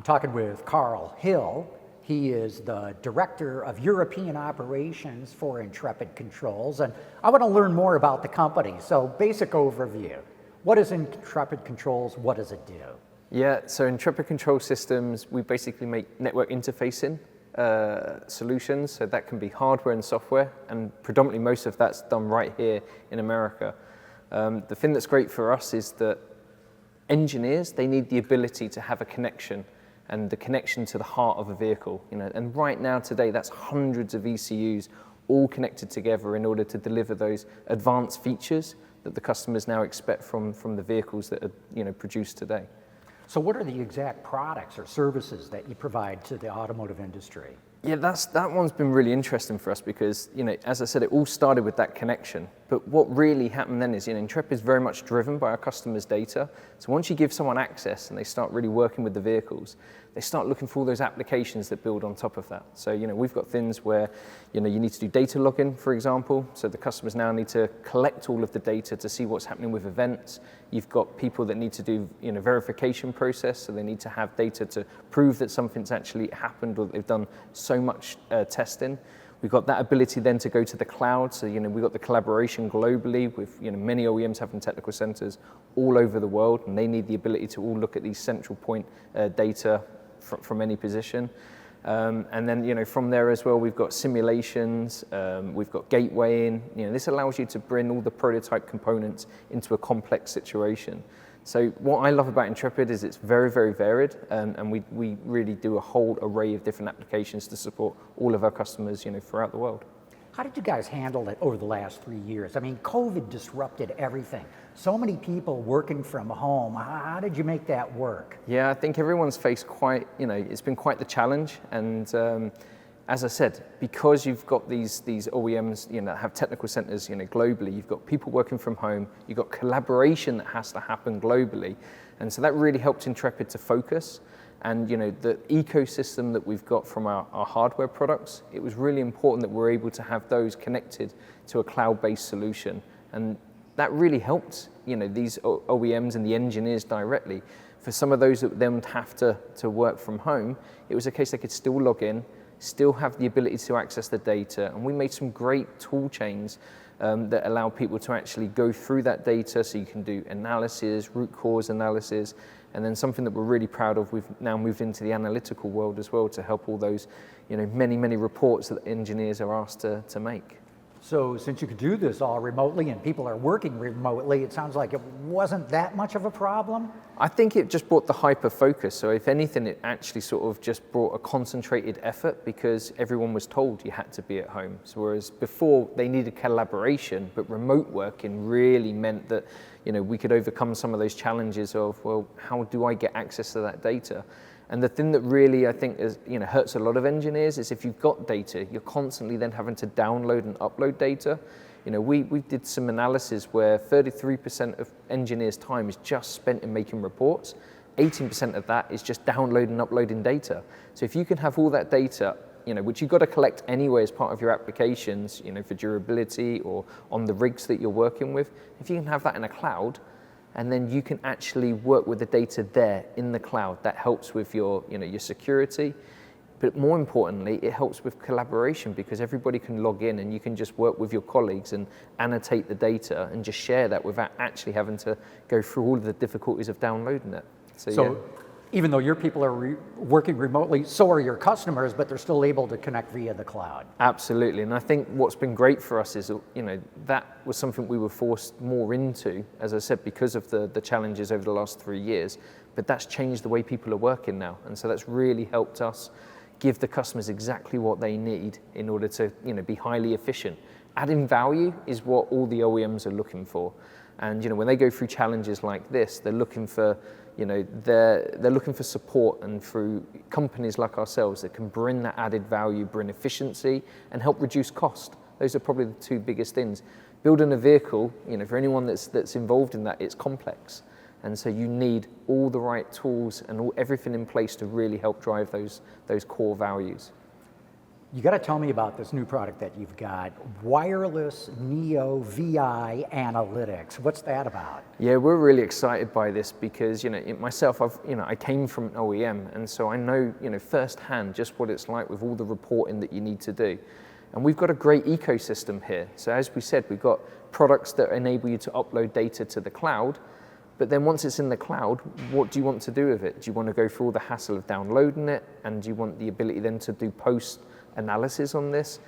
I'm talking with Carl Hill. He is the Director of European Operations for Intrepid Controls, and I want to learn more about the company. So basic overview. What is Intrepid Controls? What does it do? Yeah, so Intrepid Control Systems, we basically make network interfacing solutions, so that can be hardware and software, and predominantly most of that's done right here in America. The thing that's great for us is that engineers, they need the ability to have a connection, and the connection to the heart of a vehicle. And right now, today, that's hundreds of ECUs all connected together in order to deliver those advanced features that the customers now expect from the vehicles that are produced today. So what are the exact products or services that you provide to the automotive industry? Yeah, that one's been really interesting for us because, as I said, it all started with that connection. But what really happened then is, Intrepid is very much driven by our customers' data. So once you give someone access and they start really working with the vehicles, they start looking for all those applications that build on top of that. So, we've got things where, you need to do data login, for example. So the customers now need to collect all of the data to see what's happening with events. You've got people that need to do, verification process. So they need to have data to prove that something's actually happened or they've done so much testing. We've got that ability then to go to the cloud. So, we've got the collaboration globally with, many OEMs having technical centers all over the world, and they need the ability to all look at these central point data from any position. And then, from there as well, we've got simulations, we've got gatewaying. This allows you to bring all the prototype components into a complex situation. So what I love about Intrepid is it's very, very varied, and we really do a whole array of different applications to support all of our customers, throughout the world. How did you guys handle it over the last 3 years? I mean, COVID disrupted everything. So many people working from home. How did you make that work? Yeah, I think everyone's faced quite, it's been quite the challenge. And as I said, because you've got these OEMs, that have technical centers, globally, you've got people working from home, you've got collaboration that has to happen globally. And so that really helped Intrepid to focus. And the ecosystem that we've got from our hardware products, it was really important that we're able to have those connected to a cloud-based solution. And that really helped, these OEMs and the engineers directly. For some of those that then have to work from home, it was a case they could still log in, still have the ability to access the data. And we made some great tool chains that allow people to actually go through that data, so you can do analysis, root cause analysis, and then something that we're really proud of, we've now moved into the analytical world as well to help all those, many, many reports that engineers are asked to make. So since you could do this all remotely and people are working remotely, it sounds like it wasn't that much of a problem? I think it just brought the hyper focus. So if anything, it actually sort of just brought a concentrated effort because everyone was told you had to be at home. So whereas before they needed collaboration, but remote working really meant that, we could overcome some of those challenges of, well, how do I get access to that data? And the thing that really, I think, is, hurts a lot of engineers is if you've got data, you're constantly then having to download and upload data. We did some analysis where 33% of engineers' time is just spent in making reports. 18% of that is just downloading and uploading data. So if you can have all that data, which you've got to collect anyway as part of your applications, for durability or on the rigs that you're working with, if you can have that in a cloud, and then you can actually work with the data there in the cloud. That helps with your, your security, but more importantly, it helps with collaboration because everybody can log in and you can just work with your colleagues and annotate the data and just share that without actually having to go through all of the difficulties of downloading it. So yeah. Even though your people are working remotely, so are your customers, but they're still able to connect via the cloud. Absolutely, and I think what's been great for us is, that was something we were forced more into, as I said, because of the challenges over the last 3 years, but that's changed the way people are working now, and so that's really helped us give the customers exactly what they need in order to, be highly efficient. Adding value is what all the OEMs are looking for, and when they go through challenges like this, they're looking for they're looking for support, and through companies like ourselves that can bring that added value, bring efficiency, and help reduce cost. Those are probably the two biggest things. Building a vehicle, for anyone that's involved in that, it's complex. And so you need all the right tools and everything in place to really help drive those core values. You got to tell me about this new product that you've got, Wireless Neo VI Analytics. What's that about? Yeah, we're really excited by this because, myself, I came from an OEM, and so I know, firsthand just what it's like with all the reporting that you need to do. And we've got a great ecosystem here. So as we said, we've got products that enable you to upload data to the cloud, but then once it's in the cloud, what do you want to do with it? Do you want to go through all the hassle of downloading it? And do you want the ability then to do post-analysis on this?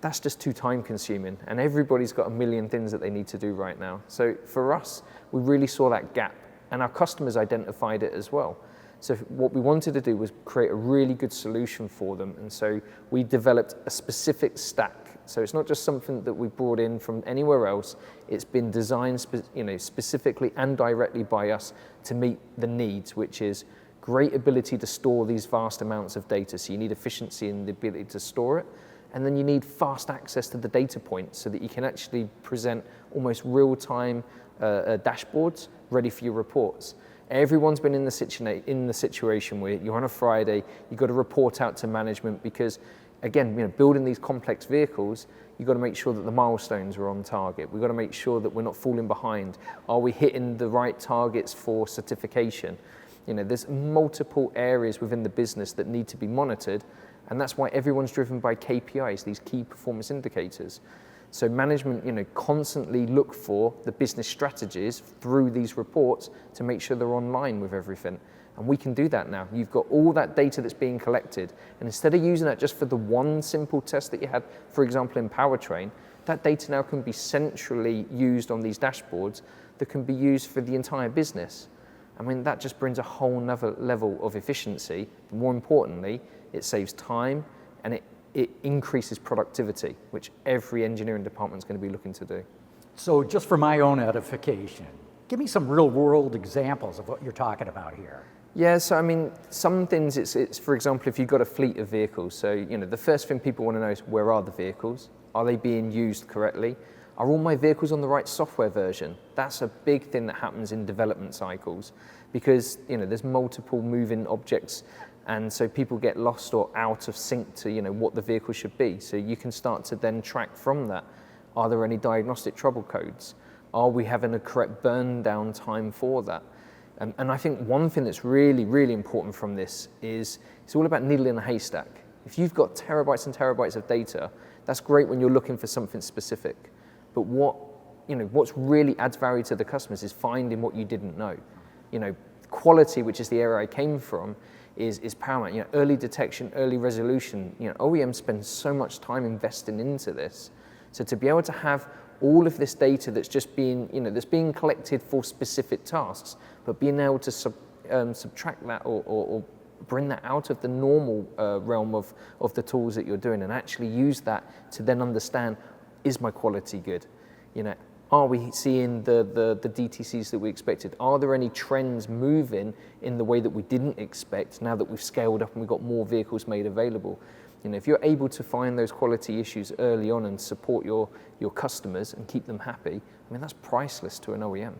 That's just too time consuming, and everybody's got a million things that they need to do right now. So for us, we really saw that gap, and our customers identified it as well. So what we wanted to do was create a really good solution for them, and so we developed a specific stack. So it's not just something that we brought in from anywhere else. It's been designed specifically and directly by us to meet the needs, which is great ability to store these vast amounts of data. So you need efficiency in the ability to store it. And then you need fast access to the data points so that you can actually present almost real-time dashboards ready for your reports. Everyone's been in the situation where you're on a Friday, you've got to report out to management because, again, building these complex vehicles, you've got to make sure that the milestones are on target. We've got to make sure that we're not falling behind. Are we hitting the right targets for certification? There's multiple areas within the business that need to be monitored, and that's why everyone's driven by KPIs, these key performance indicators. So management, constantly look for the business strategies through these reports to make sure they're online with everything. And we can do that now. You've got all that data that's being collected, and instead of using that just for the one simple test that you had, for example, in powertrain, that data now can be centrally used on these dashboards that can be used for the entire business. I mean, that just brings a whole nother level of efficiency. But more importantly, it saves time and it increases productivity, which every engineering department is going to be looking to do. So just for my own edification, give me some real world examples of what you're talking about here. Yeah, so I mean, some things, it's for example, if you've got a fleet of vehicles, so the first thing people want to know is where are the vehicles? Are they being used correctly? Are all my vehicles on the right software version? That's a big thing that happens in development cycles because there's multiple moving objects, and so people get lost or out of sync to what the vehicle should be. So you can start to then track from that. Are there any diagnostic trouble codes? Are we having a correct burn down time for that? And I think one thing that's really, really important from this is it's all about needle in a haystack. If you've got terabytes and terabytes of data, that's great when you're looking for something specific. But what's really adds value to the customers is finding what you didn't know. Quality, which is the area I came from, is paramount. Early detection, early resolution. OEMs spend so much time investing into this. So to be able to have all of this data that's just that's being collected for specific tasks, but being able to subtract that or bring that out of the normal realm of the tools that you're doing and actually use that to then understand, is my quality good? Are we seeing the DTCs that we expected? Are there any trends moving in the way that we didn't expect now that we've scaled up and we've got more vehicles made available? If you're able to find those quality issues early on and support your customers and keep them happy, I mean, that's priceless to an OEM.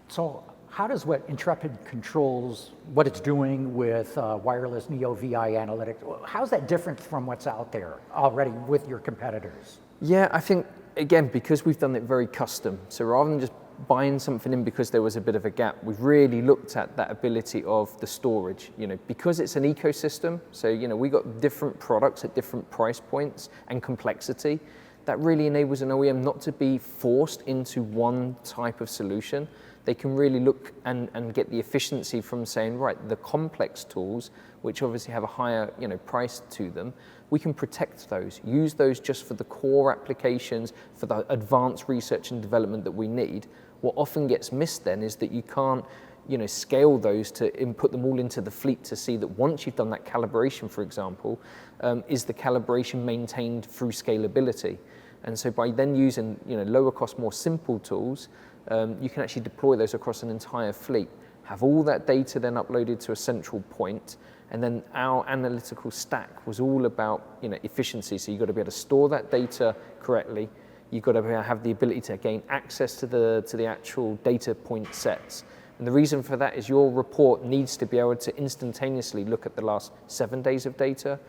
So how does what Intrepid Controls, what it's doing with Wireless Neo VI Analytics, how's that different from what's out there already with your competitors? Yeah, I think, again, because we've done it very custom, so rather than just buying something in because there was a bit of a gap, we've really looked at that ability of the storage, because it's an ecosystem, so, we got different products at different price points and complexity. That really enables an OEM not to be forced into one type of solution. They can really look and get the efficiency from saying, right, the complex tools, which obviously have a higher price to them, we can protect those, use those just for the core applications, for the advanced research and development that we need. What often gets missed then is that you can't scale those to put them all into the fleet to see that once you've done that calibration, for example, is the calibration maintained through scalability? And so by then using lower cost, more simple tools, you can actually deploy those across an entire fleet, have all that data then uploaded to a central point, and then our analytical stack was all about efficiency. So you've got to be able to store that data correctly. You've got to have the ability to gain access to the actual data point sets. And the reason for that is your report needs to be able to instantaneously look at the last 7 days of data,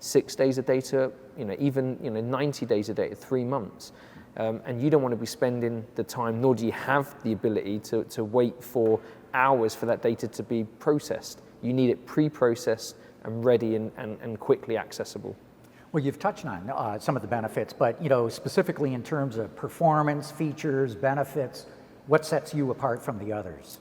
6 days of data, even 90 days of data, 3 months. And you don't want to be spending the time, nor do you have the ability to wait for hours for that data to be processed. You need it pre-processed and ready and quickly accessible. Well, you've touched on some of the benefits, but specifically in terms of performance, features, benefits, what sets you apart from the others?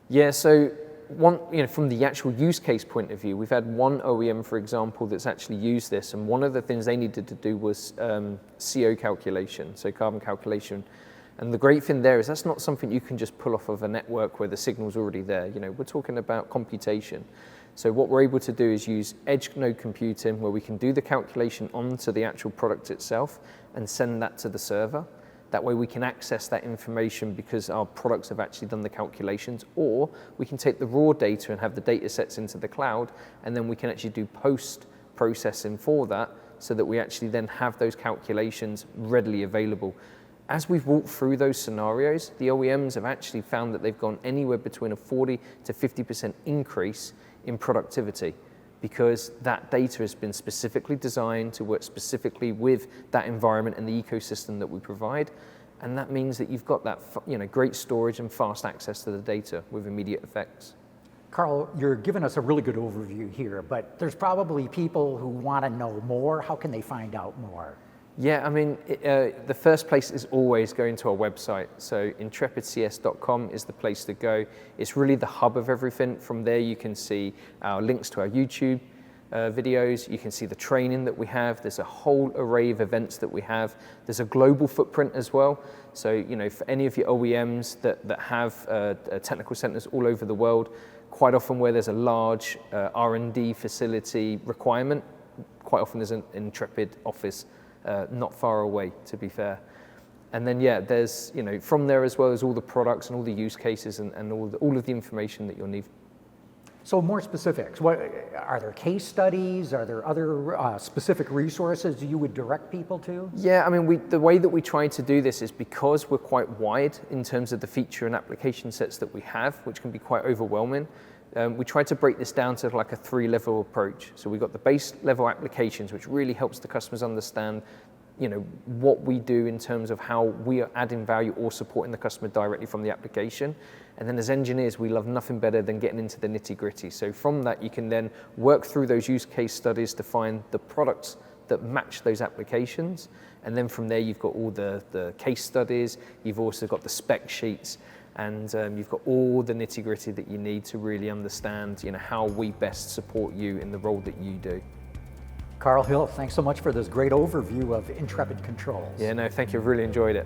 Yeah, so from the actual use case point of view, we've had one OEM, for example, that's actually used this, and one of the things they needed to do was CO calculation, so carbon calculation. And the great thing there is that's not something you can just pull off of a network where the signal's already there. We're talking about computation. So what we're able to do is use edge node computing, where we can do the calculation onto the actual product itself and send that to the server. That way we can access that information because our products have actually done the calculations, or we can take the raw data and have the data sets into the cloud, and then we can actually do post-processing for that so that we actually then have those calculations readily available. As we've walked through those scenarios, the OEMs have actually found that they've gone anywhere between a 40 to 50% increase in productivity, because that data has been specifically designed to work specifically with that environment and the ecosystem that we provide. And that means that you've got that great storage and fast access to the data with immediate effects. Carl, you're giving us a really good overview here, but there's probably people who want to know more. How can they find out more? Yeah, the first place is always going to our website. So intrepidcs.com is the place to go. It's really the hub of everything. From there you can see our links to our YouTube videos. You can see the training that we have. There's a whole array of events that we have. There's a global footprint as well. So for any of your OEMs that have technical centers all over the world, quite often where there's a large R&D facility requirement, quite often there's an Intrepid office not far away, to be fair. And then there's from there as well as all the products and all the use cases and all of the information that you'll need. So more specifics. What are there? Case studies? Are there other specific resources you would direct people to? Yeah, the way that we try to do this is because we're quite wide in terms of the feature and application sets that we have, which can be quite overwhelming. We try to break this down to like a 3-level approach. So we've got the base level applications, which really helps the customers understand what we do in terms of how we are adding value or supporting the customer directly from the application. And then as engineers, we love nothing better than getting into the nitty-gritty. So from that, you can then work through those use case studies to find the products that match those applications. And then from there, you've got all the case studies. You've also got the spec sheets. And you've got all the nitty-gritty that you need to really understand how we best support you in the role that you do. Carl Hill, thanks so much for this great overview of Intrepid Controls. Yeah, no, thank you. I've really enjoyed it.